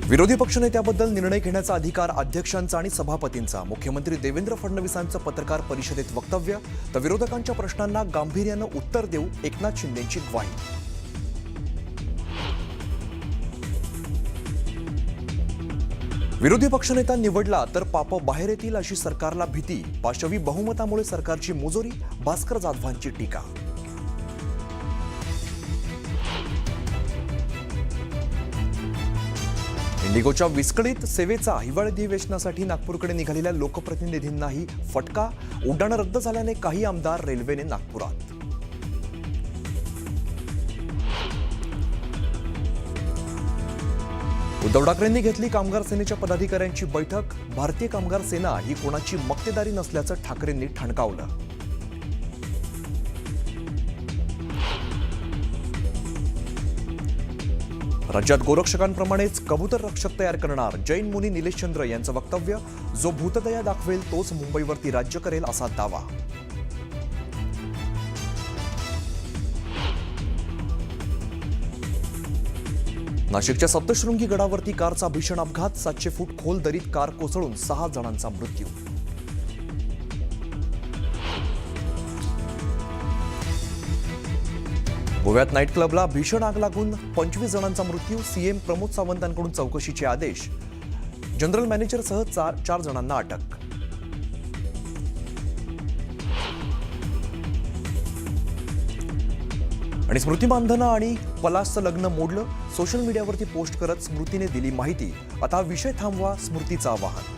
विरोधी पक्षनेत्याबद्दल निर्णय घेण्याचा अधिकार अध्यक्षांचा आणि सभापतींचा. मुख्यमंत्री देवेंद्र फडणवीसांचं पत्रकार परिषदेत वक्तव्य. तर विरोधकांच्या प्रश्नांना गांभीर्यानं उत्तर देऊ एकनाथ शिंदेंची ग्वाही. विरोधी पक्षनेता निवडला तर पाप बाहेर येतील अशी सरकारला भीती. पाशवी बहुमतामुळे सरकारची मुजोरी. भास्कर जाधवांची टीका. इंडिगोच्या विस्कळीत सेवेचा हिवाळी अधिवेशनासाठी नागपूरकडे निघालेल्या लोकप्रतिनिधींनाही फटका. उड्डाणं रद्द झाल्याने काही आमदार रेल्वेने नागपुरात. उद्धव ठाकरेंनी घेतली कामगार सेनेच्या पदाधिकाऱ्यांची बैठक. भारतीय कामगार सेना ही कोणाची मक्तेदारी नसल्याचं ठाकरेंनी ठणकावलं. राज्यात गोरक्षकांप्रमाणेच कबूतर रक्षक तयार करणार. जैन मुनी निलेश चंद्र यांचं वक्तव्य. जो भूतदया दाखवेल तोच मुंबईवरती राज्य करेल असा दावा. नाशिकच्या सप्तशृंगी गडावरती कारचा भीषण अपघात. 700 फूट खोल दरीत कार कोसळून 6 जणांचा मृत्यू. गोव्यात नाईट क्लबला भीषण आग लागून 25 जणांचा मृत्यू. सीएम प्रमोद सावंतांकडून चौकशीचे आदेश. जनरल मॅनेजरसह 4 जणांना अटक. आणि स्मृती मानधना आणि पलासचं लग्न मोडलं. सोशल मीडियावरती पोस्ट करत स्मृतीने दिली माहिती. आता विषय थांबवा, स्मृतीचं आवाहन.